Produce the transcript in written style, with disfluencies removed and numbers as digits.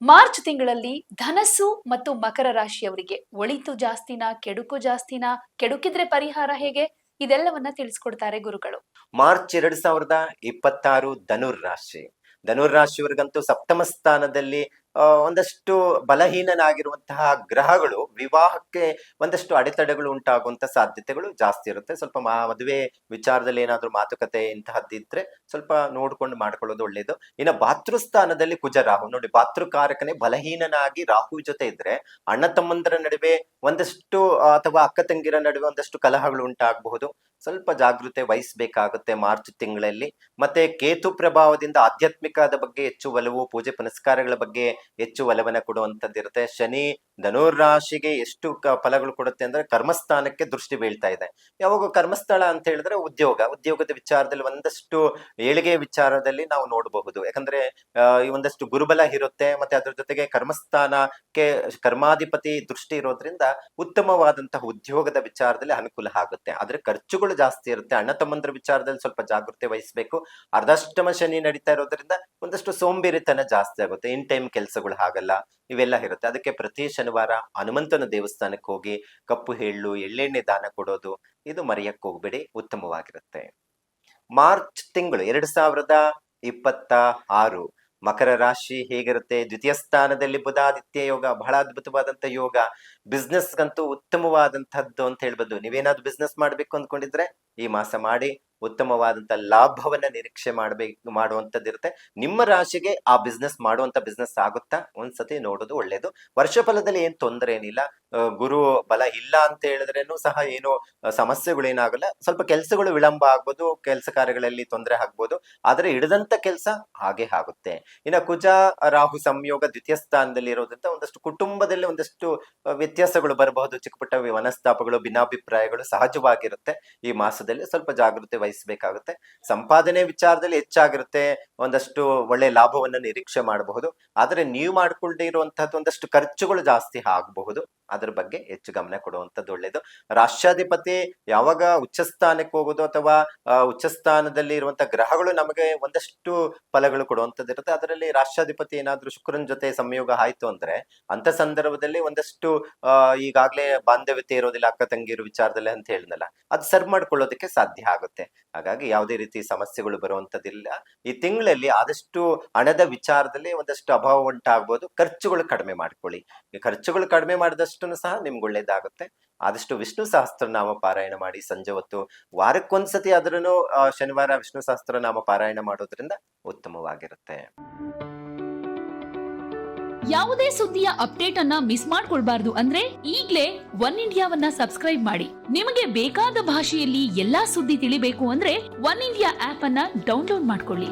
March ತಿಂಗಳಲ್ಲಿ ಧನಸ್ಸು ಮತ್ತು ಮಕರ ರಾಶಿಯವರಿಗೆ ಒಳಿತು ಜಾಸ್ತಿನಾ ಕೆಡುಕು ಜಾಸ್ತಿನಾ, ಕೆಡುಕಿದ್ರೆ ಪರಿಹಾರ ಹೇಗೆ, ಇದೆಲ್ಲವನ್ನ ತಿಳಿಸ್ಕೊಡ್ತಾರೆ ಗುರುಗಳು. ಮಾರ್ಚ್ 2026 ಧನುರ್ ರಾಶಿ. ಧನುರ್ ರಾಶಿಯವರಿಗಂತೂ ಸಪ್ತಮ ಸ್ಥಾನದಲ್ಲಿ ಒಂದಷ್ಟು ಬಲಹೀನನಾಗಿರುವಂತಹ ಗ್ರಹಗಳು ವಿವಾಹಕ್ಕೆ ಒಂದಷ್ಟು ಅಡೆತಡೆಗಳು ಉಂಟಾಗುವಂತ ಸಾಧ್ಯತೆಗಳು ಜಾಸ್ತಿ ಇರುತ್ತೆ. ಸ್ವಲ್ಪ ಮದುವೆ ವಿಚಾರದಲ್ಲಿ ಏನಾದ್ರೂ ಮಾತುಕತೆ ಇಂತಹದ್ದಿದ್ರೆ ಸ್ವಲ್ಪ ನೋಡ್ಕೊಂಡು ಮಾಡ್ಕೊಳ್ಳೋದು ಒಳ್ಳೇದು. ಇನ್ನು ಭಾತೃಸ್ಥಾನದಲ್ಲಿ ಕುಜ ರಾಹು ನೋಡಿ, ಭಾತೃಕಾರಕನೇ ಬಲಹೀನನಾಗಿ ರಾಹು ಜೊತೆ ಇದ್ರೆ ಅಣ್ಣ ತಮ್ಮಂದರ ನಡುವೆ ಒಂದಷ್ಟು ಅಥವಾ ಅಕ್ಕ ತಂಗಿರ ನಡುವೆ ಒಂದಷ್ಟು ಕಲಹಗಳು ಉಂಟಾಗಬಹುದು. ಸ್ವಲ್ಪ ಜಾಗೃತೆ ವಹಿಸಬೇಕಾಗುತ್ತೆ ಮಾರ್ಚ್ ತಿಂಗಳಲ್ಲಿ. ಮತ್ತೆ ಕೇತು ಪ್ರಭಾವದಿಂದ ಆಧ್ಯಾತ್ಮಿಕದ ಬಗ್ಗೆ ಹೆಚ್ಚು ಒಲವು, ಪೂಜೆ ಪುನಸ್ಕಾರಗಳ ಬಗ್ಗೆ ಹೆಚ್ಚು ಒಲವನ್ನ ಕೊಡುವಂತದ್ದಿರುತ್ತೆ. ಶನಿ ಧನುರ್ ರಾಶಿಗೆ ಎಷ್ಟು ಫಲಗಳು ಕೊಡುತ್ತೆ ಅಂದ್ರೆ ಕರ್ಮಸ್ಥಾನಕ್ಕೆ ದೃಷ್ಟಿ ಬೀಳ್ತಾ ಇದೆ. ಯಾವಾಗ ಕರ್ಮಸ್ಥಳ ಅಂತ ಹೇಳಿದ್ರೆ ಉದ್ಯೋಗದ ವಿಚಾರದಲ್ಲಿ ಒಂದಷ್ಟು ಏಳಿಗೆ ವಿಚಾರದಲ್ಲಿ ನಾವು ನೋಡಬಹುದು. ಯಾಕಂದ್ರೆ ಈ ಒಂದಷ್ಟು ಗುರುಬಲ ಇರುತ್ತೆ, ಮತ್ತೆ ಅದ್ರ ಜೊತೆಗೆ ಕರ್ಮಸ್ಥಾನಕ್ಕೆ ಕರ್ಮಾಧಿಪತಿ ದೃಷ್ಟಿ ಇರೋದ್ರಿಂದ ಉತ್ತಮವಾದಂತಹ ಉದ್ಯೋಗದ ವಿಚಾರದಲ್ಲಿ ಅನುಕೂಲ ಆಗುತ್ತೆ. ಆದ್ರೆ ಖರ್ಚುಗಳು ಜಾಸ್ತಿ ಇರುತ್ತೆ. ಅಣ್ಣ ತಮ್ಮಂದ್ರ ವಿಚಾರದಲ್ಲಿ ಸ್ವಲ್ಪ ಜಾಗೃತಿ ವಹಿಸಬೇಕು. ಅರ್ಧಾಷ್ಟಮ ಶನಿ ನಡೀತಾ ಇರೋದ್ರಿಂದ ಒಂದಷ್ಟು ಸೋಂಬೇರಿತನ ಜಾಸ್ತಿ ಆಗುತ್ತೆ, ಇನ್ ಟೈಮ್ ಕೆಲಸಗಳು ಆಗಲ್ಲ, ಇವೆಲ್ಲ ಇರುತ್ತೆ. ಅದಕ್ಕೆ ಪ್ರತಿ ಶನಿವಾರ ಹನುಮಂತನ ದೇವಸ್ಥಾನಕ್ಕೆ ಹೋಗಿ ಕಪ್ಪು ಎಳ್ಳು ಎಳ್ಳೆಣ್ಣೆ ದಾನ ಕೊಡೋದು ಇದು ಮರೆಯಕ್ಕೆ ಹೋಗ್ಬೇಡಿ, ಉತ್ತಮವಾಗಿರುತ್ತೆ. ಮಾರ್ಚ್ ತಿಂಗಳು 2026 ಮಕರ ರಾಶಿ ಹೇಗಿರುತ್ತೆ? ದ್ವಿತೀಯ ಸ್ಥಾನದಲ್ಲಿ ಬುಧಾದಿತ್ಯ ಯೋಗ, ಬಹಳ ಅದ್ಭುತವಾದಂತ ಯೋಗ. ಬಿಸ್ನೆಸ್ಗಂತೂ ಉತ್ತಮವಾದಂತಹದ್ದು ಅಂತ ಹೇಳ್ಬೋದು. ನೀವೇನಾದ್ರು ಬಿಸ್ನೆಸ್ ಮಾಡ್ಬೇಕು ಅಂದ್ಕೊಂಡಿದ್ರೆ ಈ ಮಾಸ ಮಾಡಿ ಉತ್ತಮವಾದಂತ ಲಾಭವನ್ನ ನಿರೀಕ್ಷೆ ಮಾಡುವಂತದ್ದಿರುತ್ತೆ. ನಿಮ್ಮ ರಾಶಿಗೆ ಆ ಬಿಸ್ನೆಸ್ ಮಾಡುವಂತ ಬಿಸ್ನೆಸ್ ಆಗುತ್ತಾ ಒಂದ್ಸತಿ ನೋಡೋದು ಒಳ್ಳೇದು. ವರ್ಷ ಫಲದಲ್ಲಿ ಏನ್ ತೊಂದರೆ ಏನಿಲ್ಲ. ಗುರು ಬಲ ಇಲ್ಲ ಅಂತ ಹೇಳಿದ್ರೇನು ಸಹ ಏನು ಸಮಸ್ಯೆಗಳು ಏನಾಗಲ್ಲ. ಸ್ವಲ್ಪ ಕೆಲಸಗಳು ವಿಳಂಬ ಆಗ್ಬೋದು, ಕೆಲಸ ಕಾರ್ಯಗಳಲ್ಲಿ ತೊಂದರೆ ಆಗ್ಬೋದು, ಆದ್ರೆ ಹಿಡಿದಂತ ಕೆಲಸ ಹಾಗೆ ಆಗುತ್ತೆ. ಇನ್ನ ಕುಜ ರಾಹು ಸಂಯೋಗ ದ್ವಿತೀಯ ಸ್ಥಾನದಲ್ಲಿ ಇರೋದ್ರಿಂದ ಒಂದಷ್ಟು ಕುಟುಂಬದಲ್ಲಿ ಒಂದಷ್ಟು ವ್ಯತ್ಯಾಸಗಳು ಬರಬಹುದು. ಚಿಕ್ಕ ಪುಟ್ಟ ಮನಸ್ತಾಪಗಳು, ಭಿನ್ನಾಭಿಪ್ರಾಯಗಳು ಸಹಜವಾಗಿರುತ್ತೆ. ಈ ಮಾಸದಲ್ಲಿ ಸ್ವಲ್ಪ ಜಾಗೃತಿ ವಹಿಸಬೇಕಾಗುತ್ತೆ. ಸಂಪಾದನೆ ವಿಚಾರದಲ್ಲಿ ಹೆಚ್ಚಾಗಿರುತ್ತೆ, ಒಂದಷ್ಟು ಒಳ್ಳೆ ಲಾಭವನ್ನ ನಿರೀಕ್ಷೆ ಮಾಡಬಹುದು. ಆದ್ರೆ ನೀವು ಮಾಡ್ಕೊಳ್ಳದೆ ಇರುವಂತಹದ್ದು ಒಂದಷ್ಟು ಖರ್ಚುಗಳು ಜಾಸ್ತಿ ಆಗಬಹುದು. ಅದ್ರ ಬಗ್ಗೆ ಹೆಚ್ಚು ಗಮನ ಕೊಡುವಂತದ್ದು ಒಳ್ಳೇದು. ರಾಷ್ಟ್ರಾಧಿಪತಿ ಯಾವಾಗ ಉಚ್ಚ ಸ್ಥಾನಕ್ಕೆ ಹೋಗೋದು ಅಥವಾ ಉಚ್ಚ ಸ್ಥಾನದಲ್ಲಿ ಇರುವಂತಹ ಗ್ರಹಗಳು ನಮಗೆ ಒಂದಷ್ಟು ಫಲಗಳು ಕೊಡುವಂತದ್ದು ಇರುತ್ತೆ. ಅದರಲ್ಲಿ ರಾಷ್ಟ್ರಾಧಿಪತಿ ಏನಾದ್ರೂ ಶುಕ್ರನ ಜೊತೆ ಸಂಯೋಗ ಆಯ್ತು ಅಂದ್ರೆ ಅಂತ ಸಂದರ್ಭದಲ್ಲಿ ಒಂದಷ್ಟು ಈಗಾಗ್ಲೇ ಬಾಂಧವ್ಯತೆ ಇರೋದಿಲ್ಲ, ಅಕ್ಕ ತಂಗಿರು ವಿಚಾರದಲ್ಲಿ ಅಂತ ಹೇಳಿದ್ನಲ್ಲ, ಅದು ಸರಿ ಮಾಡ್ಕೊಳ್ಳೋದಕ್ಕೆ ಸಾಧ್ಯ ಆಗುತ್ತೆ. ಹಾಗಾಗಿ ಯಾವುದೇ ರೀತಿ ಸಮಸ್ಯೆಗಳು ಬರುವಂತದಿಲ್ಲ. ಈ ತಿಂಗಳಲ್ಲಿ ಆದಷ್ಟು ಹಣದ ವಿಚಾರದಲ್ಲಿ ಒಂದಷ್ಟು ಅಭಾವ ಉಂಟಾಗ್ಬೋದು. ಖರ್ಚುಗಳು ಕಡಿಮೆ ಮಾಡ್ಕೊಳ್ಳಿ. ಈ ಖರ್ಚುಗಳು ಕಡಿಮೆ ಮಾಡಿದಷ್ಟು ಸಹ ನಿಮ್ಗೆ ಒಳ್ಳೇದಾಗುತ್ತೆ. ಆದಷ್ಟು ವಿಷ್ಣು ಸಹಸ್ರನಾಮ ಪಾರಾಯಣ ಮಾಡಿ ಸಂಜೆ ಹೊತ್ತು, ವಾರಕ್ಕೊಂದ್ಸತಿ ಆದ್ರೂ ಶನಿವಾರ ವಿಷ್ಣು ಸಹಸ್ರನಾಮ ಪಾರಾಯಣ ಮಾಡೋದ್ರಿಂದ ಉತ್ತಮವಾಗಿರುತ್ತೆ. ಯಾವುದೇ ಸುದ್ದಿಯ ಅಪ್ಡೇಟ್ ಅನ್ನ ಮಿಸ್ ಮಾಡ್ಕೊಳ್ಬಾರ್ದು ಅಂದ್ರೆ ಈಗ್ಲೇ ಒನ್ ಇಂಡಿಯಾವನ್ನ ಸಬ್ಸ್ಕ್ರೈಬ್ ಮಾಡಿ. ನಿಮಗೆ ಬೇಕಾದ ಭಾಷೆಯಲ್ಲಿ ಎಲ್ಲಾ ಸುದ್ದಿ ತಿಳಿಬೇಕು ಅಂದ್ರೆ ಒನ್ ಇಂಡಿಯಾ ಆಪ್ ಅನ್ನ ಡೌನ್ಲೋಡ್ ಮಾಡ್ಕೊಳ್ಳಿ.